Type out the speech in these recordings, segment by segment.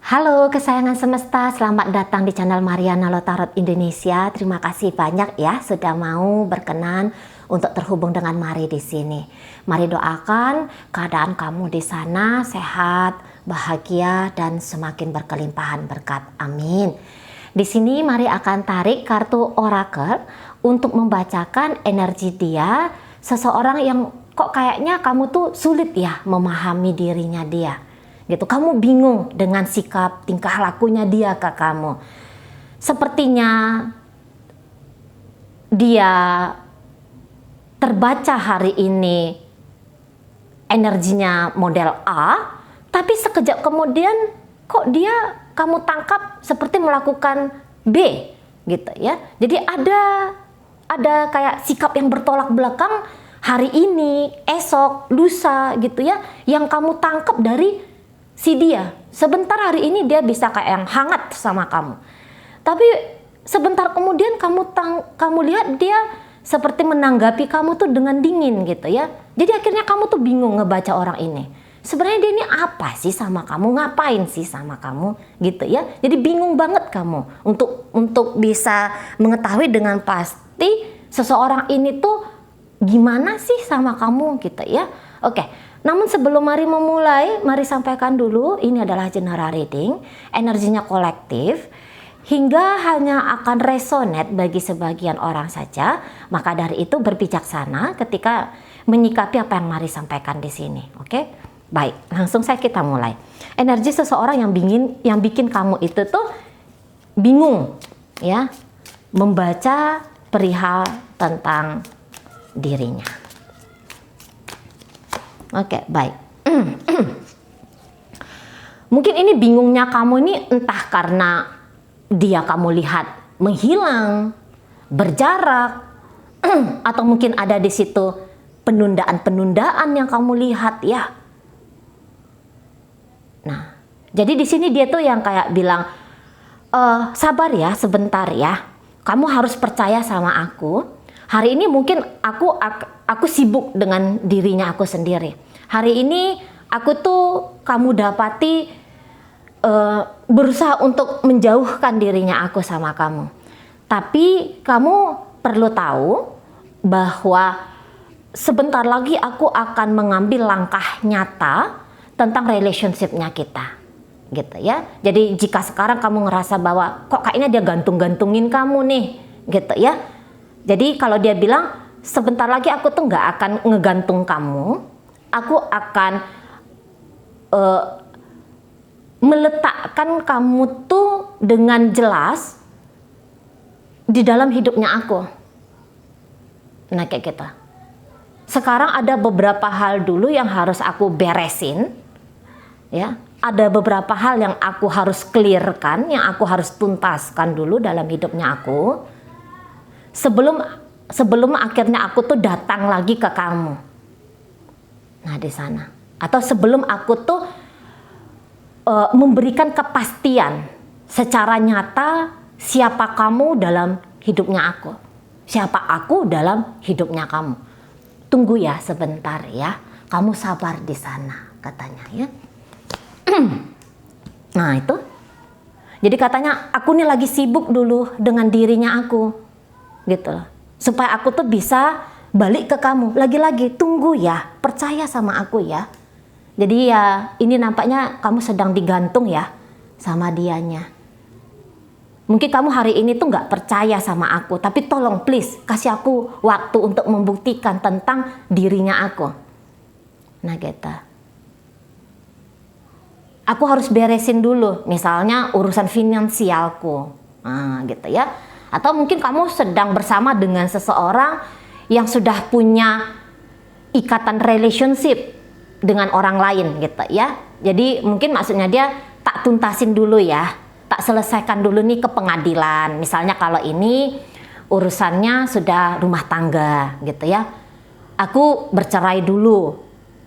Halo kesayangan semesta, selamat datang di channel Mariana Lotarot Indonesia. Terima kasih banyak ya sudah mau berkenan untuk terhubung dengan Mari di sini. Mari doakan keadaan kamu di sana sehat, bahagia dan semakin berkelimpahan berkat. Amin. Di sini Mari akan tarik kartu oracle untuk membacakan energi dia, seseorang yang kok kayaknya kamu tuh sulit ya memahami dirinya dia. Gitu, kamu bingung dengan sikap tingkah lakunya dia ke kamu. Sepertinya dia terbaca hari ini energinya model A, tapi sekejap kemudian kok dia kamu tangkap seperti melakukan B gitu ya. Jadi ada kayak sikap yang bertolak belakang hari ini, esok, lusa gitu ya, yang kamu tangkap dari si dia. Sebentar hari ini dia bisa kayak yang hangat sama kamu, tapi sebentar kemudian kamu lihat dia seperti menanggapi kamu tuh dengan dingin gitu ya. Jadi akhirnya kamu tuh bingung ngebaca orang ini. Sebenarnya dia ini apa sih sama kamu, ngapain sih sama kamu gitu ya. Jadi bingung banget kamu untuk bisa mengetahui dengan pasti seseorang ini tuh gimana sih sama kamu gitu ya. Oke. Namun sebelum Mari memulai, Mari sampaikan dulu ini adalah general reading, energinya kolektif, hingga hanya akan resonate bagi sebagian orang saja. Maka dari itu berbijaksana ketika menyikapi apa yang Mari sampaikan di sini. Oke? Baik, langsung saja kita mulai. Energi seseorang yang bikin kamu itu tuh bingung ya, membaca perihal tentang dirinya. Oke, baik. Mungkin ini bingungnya kamu ini entah karena dia kamu lihat menghilang, berjarak, atau mungkin ada di situ penundaan-penundaan yang kamu lihat ya. Nah, jadi di sini dia tuh yang kayak bilang, sabar ya, sebentar ya. Kamu harus percaya sama aku. Hari ini mungkin aku sibuk dengan dirinya aku sendiri. Hari ini aku tuh kamu dapati berusaha untuk menjauhkan dirinya aku sama kamu. Tapi kamu perlu tahu bahwa sebentar lagi aku akan mengambil langkah nyata tentang relationship-nya kita. Gitu ya. Jadi jika sekarang kamu ngerasa bahwa kok kayaknya dia gantung-gantungin kamu nih, gitu ya. Jadi kalau dia bilang sebentar lagi aku tuh nggak akan ngegantung kamu, aku akan meletakkan kamu tuh dengan jelas di dalam hidupnya aku. Nah kayak gitu. Sekarang ada beberapa hal dulu yang harus aku beresin, ya. Ada beberapa hal yang aku harus clearkan, yang aku harus tuntaskan dulu dalam hidupnya aku. Sebelum akhirnya aku tuh datang lagi ke kamu. Nah di sana. Atau sebelum aku tuh memberikan kepastian secara nyata siapa kamu dalam hidupnya aku. Siapa aku dalam hidupnya kamu. Tunggu ya sebentar ya. Kamu sabar di sana katanya ya. Nah itu. Jadi katanya aku nih lagi sibuk dulu dengan dirinya aku. Gitu loh. Supaya aku tuh bisa balik ke kamu. Lagi-lagi tunggu ya, percaya sama aku ya. Jadi ya ini nampaknya kamu sedang digantung ya sama dianya. Mungkin kamu hari ini tuh nggak percaya sama aku, tapi tolong please kasih aku waktu untuk membuktikan tentang dirinya aku. Nah gitu. Aku harus beresin dulu, misalnya urusan finansialku. Nah gitu ya. Atau mungkin kamu sedang bersama dengan seseorang yang sudah punya ikatan relationship dengan orang lain gitu ya. Jadi mungkin maksudnya dia tak tuntasin dulu ya, tak selesaikan dulu nih ke pengadilan. Misalnya kalau ini urusannya sudah rumah tangga gitu ya. Aku bercerai dulu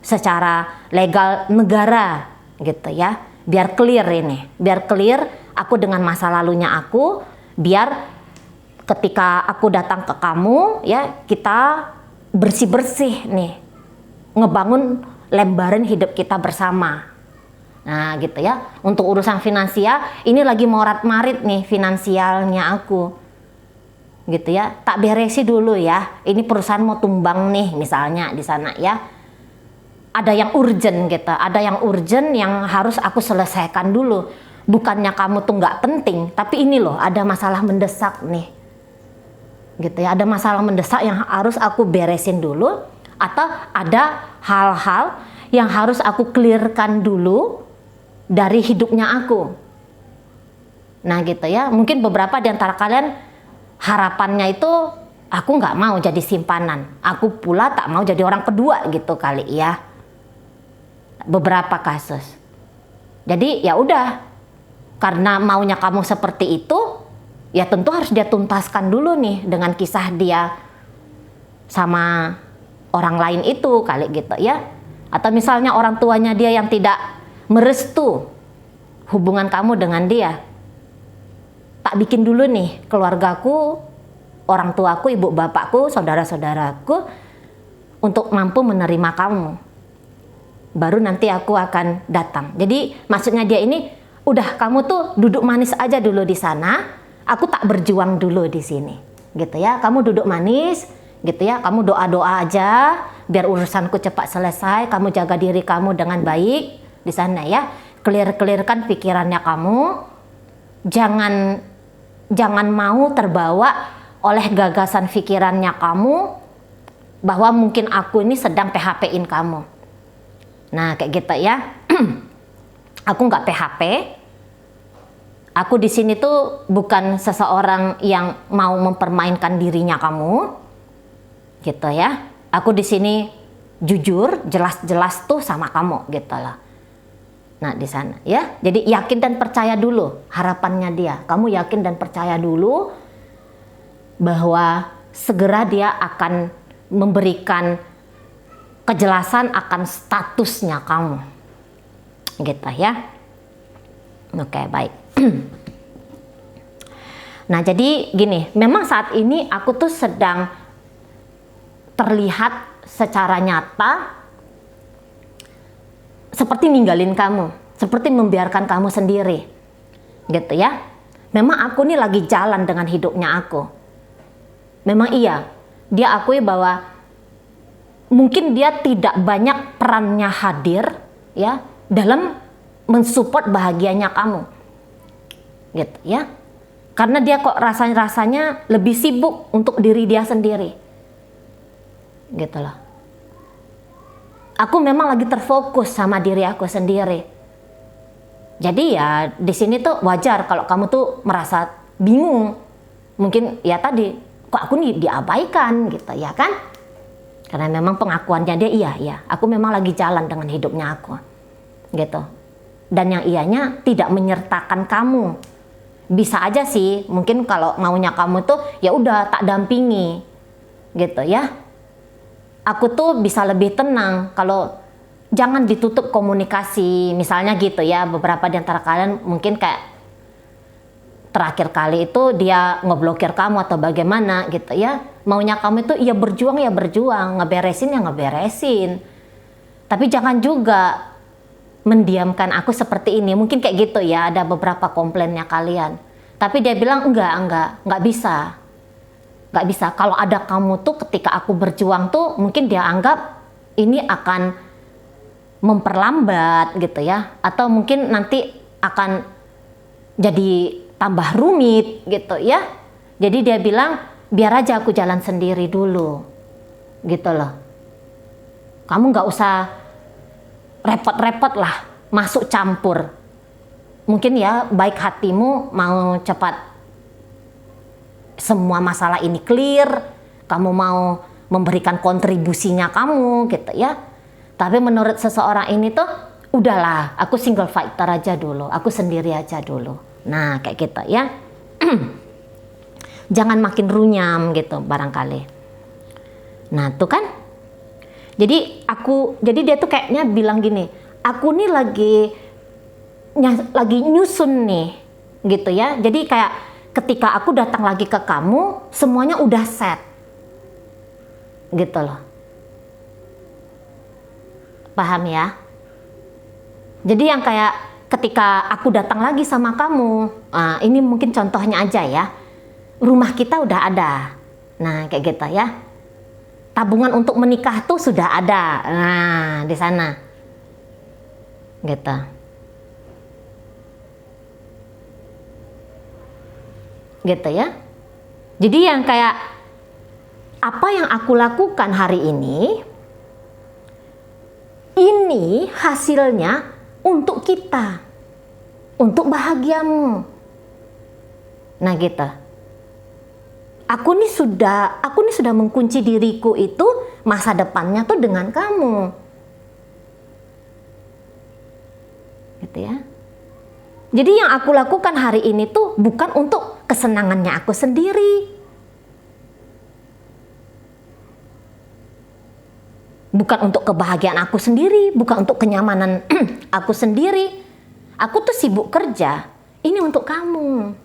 secara legal negara gitu ya. Biar clear ini, biar clear aku dengan masa lalunya aku, biar ketika aku datang ke kamu ya kita bersih-bersih nih, ngebangun lembaran hidup kita bersama. Nah gitu ya. Untuk urusan finansial, ini lagi morat-marit nih finansialnya aku. Gitu ya. Tak beresi dulu ya. Ini perusahaan mau tumbang nih misalnya di sana ya. Ada yang urgent gitu. Ada yang urgent yang harus aku selesaikan dulu. Bukannya kamu tuh nggak penting, tapi ini loh ada masalah mendesak nih. Gitu ya. Ada masalah mendesak yang harus aku beresin dulu, atau ada hal-hal yang harus aku clearkan dulu dari hidupnya aku. Nah gitu ya, mungkin beberapa di antara kalian harapannya itu aku nggak mau jadi simpanan, aku pula tak mau jadi orang kedua gitu kali ya. Beberapa kasus. Jadi ya udah, karena maunya kamu seperti itu, ya tentu harus dia tuntaskan dulu nih dengan kisah dia sama orang lain itu kali gitu ya. Atau misalnya orang tuanya dia yang tidak merestu hubungan kamu dengan dia. Tak bikin dulu nih keluargaku, orang tuaku, ibu bapakku, saudara-saudaraku untuk mampu menerima kamu. Baru nanti aku akan datang. Jadi maksudnya dia ini, udah kamu tuh duduk manis aja dulu di sana, aku tak berjuang dulu di sini. Gitu ya, kamu duduk manis, gitu ya, kamu doa-doa aja biar urusanku cepat selesai, kamu jaga diri kamu dengan baik di sana ya. Clear-clearkan pikirannya kamu. Jangan mau terbawa oleh gagasan pikirannya kamu bahwa mungkin aku ini sedang PHP-in kamu. Nah, kayak gitu ya. Aku nggak PHP. Aku di sini tuh bukan seseorang yang mau mempermainkan dirinya kamu. Gitu ya. Aku di sini jujur, jelas-jelas tuh sama kamu gitu loh. Nah di sana ya, jadi yakin dan percaya dulu harapannya dia. Kamu yakin dan percaya dulu bahwa segera dia akan memberikan kejelasan akan statusnya kamu, gitu ya. Oke, baik. Nah jadi gini, memang saat ini aku tuh sedang terlihat secara nyata seperti ninggalin kamu, seperti membiarkan kamu sendiri, gitu ya. Memang aku nih lagi jalan dengan hidupnya aku. Memang iya, dia akui bahwa mungkin dia tidak banyak perannya hadir, ya, dalam mensupport bahagianya kamu, gitu ya. Karena dia kok rasanya lebih sibuk untuk diri dia sendiri, gitu loh. Aku memang lagi terfokus sama diri aku sendiri. Jadi ya di sini tuh wajar kalau kamu tuh merasa bingung. Mungkin ya tadi, kok aku nih diabaikan gitu ya kan? Karena memang pengakuannya dia iya, aku memang lagi jalan dengan hidupnya aku. Gitu. Dan yang ianya tidak menyertakan kamu. Bisa aja sih, mungkin kalau maunya kamu tuh ya udah tak dampingi. Gitu ya. Aku tuh bisa lebih tenang kalau jangan ditutup komunikasi, misalnya gitu ya. Beberapa di antara kalian mungkin kayak terakhir kali itu dia ngeblokir kamu atau bagaimana gitu ya. Maunya kamu itu ya berjuang, ngeberesin ya ngeberesin. Tapi jangan juga mendiamkan aku seperti ini. Mungkin kayak gitu ya, ada beberapa komplainnya kalian. Tapi dia bilang enggak bisa. Gak bisa, kalau ada kamu tuh ketika aku berjuang tuh mungkin dia anggap ini akan memperlambat gitu ya, atau mungkin nanti akan jadi tambah rumit gitu ya. Jadi dia bilang biar aja aku jalan sendiri dulu gitu loh. Kamu gak usah repot-repot lah masuk campur. Mungkin ya baik hatimu mau cepat semua masalah ini clear, kamu mau memberikan kontribusinya kamu gitu ya. Tapi menurut seseorang ini tuh udahlah, aku single fighter aja dulu, aku sendiri aja dulu. Nah kayak gitu ya. Jangan makin runyam gitu barangkali. Nah tuh kan. Jadi dia tuh kayaknya bilang gini, aku nih lagi nyusun nih gitu ya. Jadi kayak ketika aku datang lagi ke kamu, semuanya udah set. Gitu loh. Paham ya? Jadi yang kayak ketika aku datang lagi sama kamu, ini mungkin contohnya aja ya, rumah kita udah ada. Nah kayak gitu ya. Tabungan untuk menikah tuh sudah ada. Nah di sana. Gitu. Gitu ya. Jadi yang kayak apa yang aku lakukan hari ini hasilnya untuk kita, untuk bahagiamu. Nah gitu. Aku nih sudah mengunci diriku itu masa depannya tuh dengan kamu. Gitu ya. Jadi yang aku lakukan hari ini tuh bukan untuk kesenangannya aku sendiri. Bukan untuk kebahagiaan aku sendiri, bukan untuk kenyamanan aku sendiri. Aku tuh sibuk kerja. Ini untuk kamu.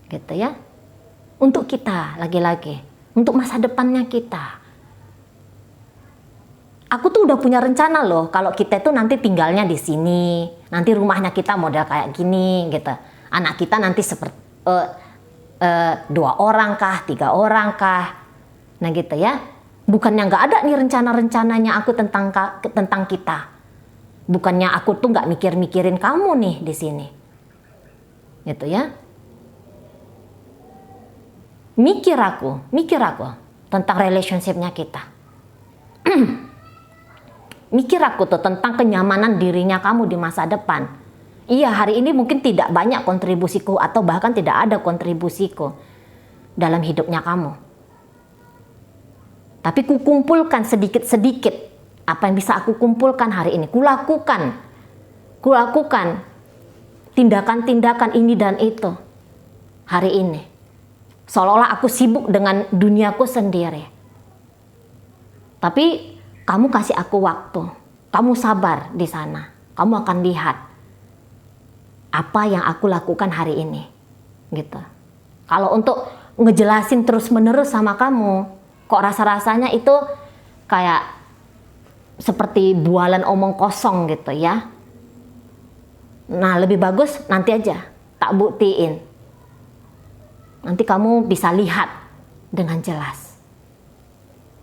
Gitu ya. Untuk kita lagi-lagi. Untuk masa depannya kita. Aku tuh udah punya rencana loh, kalau kita tuh nanti tinggalnya di sini, nanti rumahnya kita model kayak gini gitu. Anak kita nanti seperti 2 orang kah, 3 orang kah. Nah gitu ya. Bukannya nggak ada nih rencana-rencananya aku tentang kita. Bukannya aku tuh nggak mikir-mikirin kamu nih di sini. Gitu ya. Mikir aku tentang relationship-nya kita. Mikir aku tuh tentang kenyamanan dirinya kamu di masa depan. Iya, hari ini mungkin tidak banyak kontribusiku atau bahkan tidak ada kontribusiku dalam hidupnya kamu. Tapi kukumpulkan sedikit-sedikit apa yang bisa aku kumpulkan hari ini. Kulakukan tindakan-tindakan ini dan itu hari ini. Seolah-olah aku sibuk dengan duniaku sendiri. Tapi kamu kasih aku waktu. Kamu sabar di sana. Kamu akan lihat apa yang aku lakukan hari ini. Gitu. Kalau untuk ngejelasin terus-menerus sama kamu, kok rasa-rasanya itu kayak seperti bualan omong kosong gitu ya. Nah lebih bagus nanti aja tak buktiin. Nanti kamu bisa lihat dengan jelas.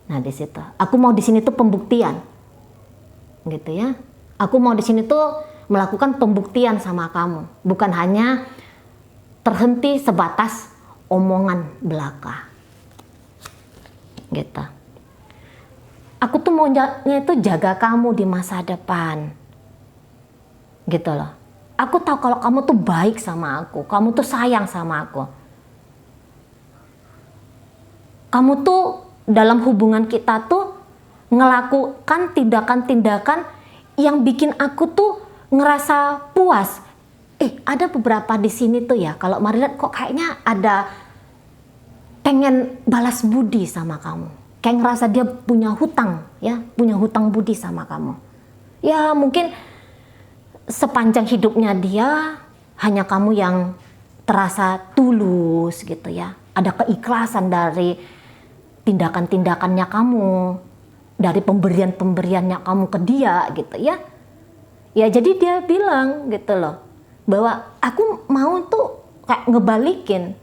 Nah di situ, aku mau di sini tuh pembuktian, gitu ya. Aku mau di sini tuh melakukan pembuktian sama kamu, bukan hanya terhenti sebatas omongan belaka, gitu. Aku tuh maunya itu jaga kamu di masa depan, gitu loh. Aku tahu kalau kamu tuh baik sama aku, kamu tuh sayang sama aku. Kamu tuh dalam hubungan kita tuh ngelakukan tindakan-tindakan yang bikin aku tuh ngerasa puas. Ada beberapa di sini tuh ya, kalau Marilet kok kayaknya ada pengen balas budi sama kamu. Kayak ngerasa dia punya hutang, ya, punya hutang budi sama kamu. Ya mungkin sepanjang hidupnya dia hanya kamu yang terasa tulus gitu ya. Ada keikhlasan dari tindakan-tindakannya kamu, dari pemberian-pemberiannya kamu ke dia gitu ya. Ya jadi dia bilang gitu loh, bahwa aku mau tuh kayak ngebalikin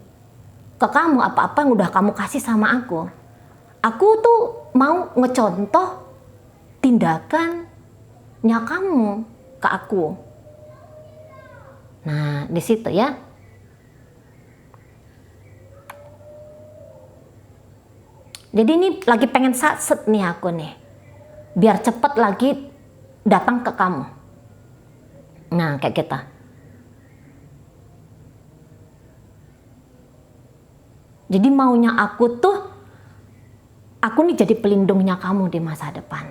ke kamu apa-apa yang udah kamu kasih sama aku. Aku tuh mau ngecontoh tindakannya kamu ke aku. Nah di situ ya. Jadi ini lagi pengen satset nih aku nih. Biar cepet lagi datang ke kamu. Nah kayak kita. Jadi maunya aku nih jadi pelindungnya kamu di masa depan.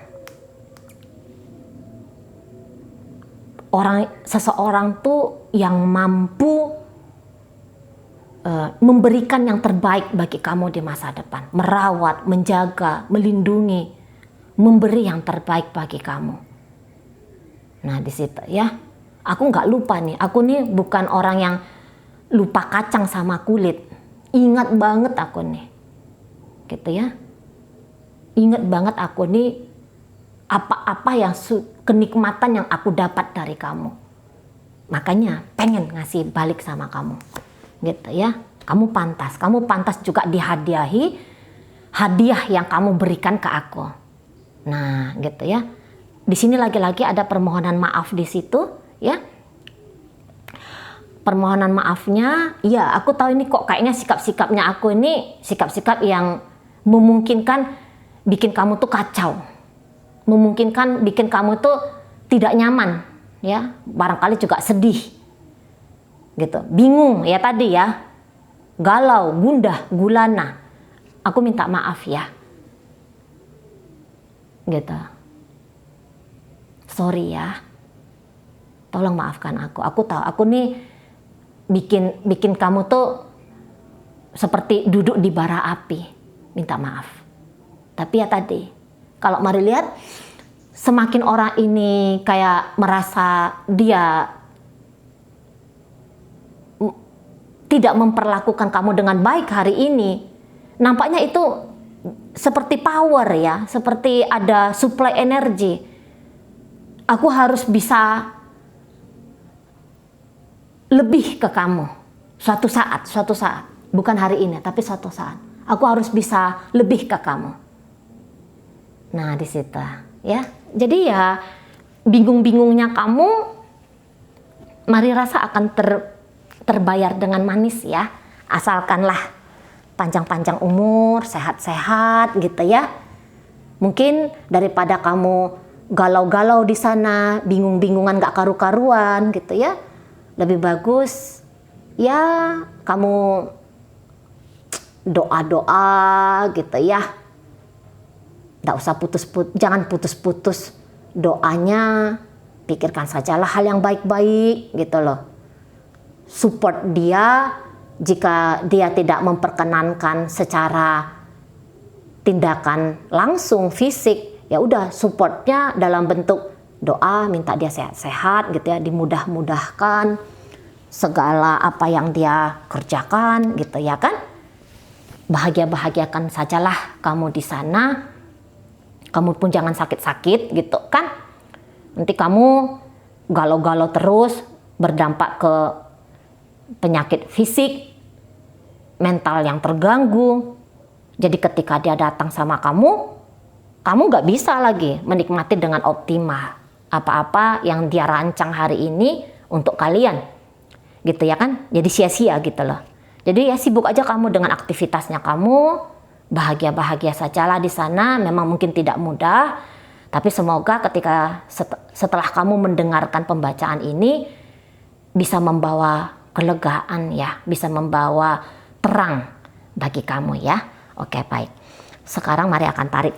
Seseorang tuh yang mampu memberikan yang terbaik bagi kamu di masa depan, merawat, menjaga, melindungi, memberi yang terbaik bagi kamu. Nah di situ ya, aku nggak lupa nih, aku nih bukan orang yang lupa kacang sama kulit, ingat banget aku nih, gitu ya, ingat banget aku nih apa-apa yang kenikmatan yang aku dapat dari kamu. Makanya pengen ngasih balik sama kamu. Gitu ya. Kamu pantas juga dihadiahi hadiah yang kamu berikan ke aku. Nah, gitu ya. Di sini lagi-lagi ada permohonan maaf di situ, ya. Permohonan maafnya, ya aku tahu ini kok kayaknya sikap-sikapnya aku ini sikap-sikap yang memungkinkan bikin kamu tuh kacau. Memungkinkan bikin kamu tuh tidak nyaman, ya. Barangkali juga sedih. Gitu. Bingung ya tadi ya. Galau, gundah, gulana. Aku minta maaf ya. Gitu. Sorry ya. Tolong maafkan aku. Aku tahu aku nih bikin kamu tuh seperti duduk di bara api. Minta maaf. Tapi ya tadi, kalau mari lihat, semakin orang ini kayak merasa dia tidak memperlakukan kamu dengan baik hari ini, nampaknya itu seperti power ya, seperti ada supply energi. Aku harus bisa lebih ke kamu suatu saat, bukan hari ini, tapi suatu saat. Aku harus bisa lebih ke kamu. Nah, di situ ya. Jadi ya bingung-bingungnya kamu, mari rasa akan terbayar dengan manis ya. Asalkanlah panjang-panjang umur, sehat-sehat gitu ya. Mungkin daripada kamu galau-galau di sana, bingung-bingungan gak karu-karuan gitu ya. Lebih bagus ya kamu doa-doa gitu ya. Nggak usah jangan putus-putus doanya. Pikirkan sajalah hal yang baik-baik gitu loh. Support dia jika dia tidak memperkenankan secara tindakan langsung fisik, ya udah supportnya dalam bentuk doa, minta dia sehat-sehat gitu ya, dimudah-mudahkan segala apa yang dia kerjakan gitu ya kan. Bahagia-bahagiakan sajalah kamu di sana. Kamu pun jangan sakit-sakit gitu kan. Nanti kamu galau-galau terus, berdampak ke penyakit fisik, mental yang terganggu. Jadi ketika dia datang sama kamu gak bisa lagi menikmati dengan optimal apa-apa yang dia rancang hari ini untuk kalian. Gitu ya kan? Jadi sia-sia gitu loh. Jadi ya sibuk aja kamu dengan aktivitasnya kamu. Bahagia-bahagia sajalah di sana. Memang mungkin tidak mudah. Tapi semoga ketika setelah kamu mendengarkan pembacaan ini bisa membawa kelegaan ya. Bisa membawa terang bagi kamu ya. Oke, baik. Sekarang mari akan tarik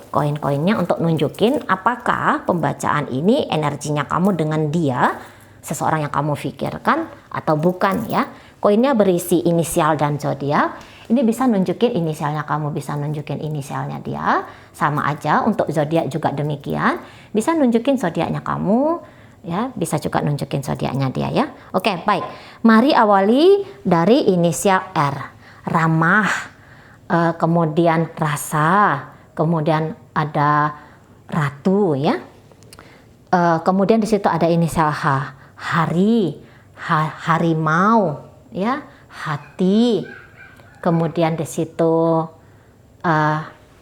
koin-koinnya untuk nunjukin apakah pembacaan ini energinya kamu dengan dia, seseorang yang kamu pikirkan atau bukan ya. Koinnya berisi inisial dan zodiak. Ini bisa nunjukin inisialnya kamu, bisa nunjukin inisialnya dia. Sama aja untuk zodiak juga demikian. Bisa nunjukin zodiaknya kamu, ya, bisa juga nunjukin zodiaknya dia ya. Oke, baik. Mari awali dari inisial R. Ramah. Kemudian rasa, kemudian ada ratu ya. Kemudian di situ ada inisial H, hari, harimau ya, hati. Kemudian di situ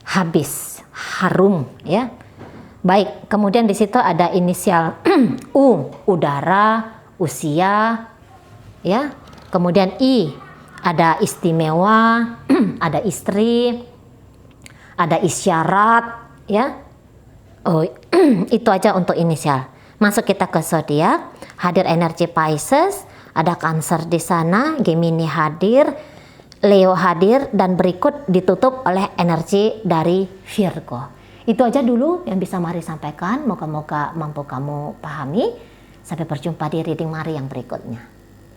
habis, harum ya. Baik, kemudian di situ ada inisial U, udara, usia ya. Kemudian I, ada istimewa, ada istri, ada isyarat ya. Oh, itu aja untuk inisial. Masuk kita ke zodiak. Hadir energi Pisces, ada Cancer di sana, Gemini hadir, Leo hadir, dan berikut ditutup oleh energi dari Virgo. Itu aja dulu yang bisa Mari sampaikan. Moga-moga mampu kamu pahami. Sampai berjumpa di reading Mari yang berikutnya.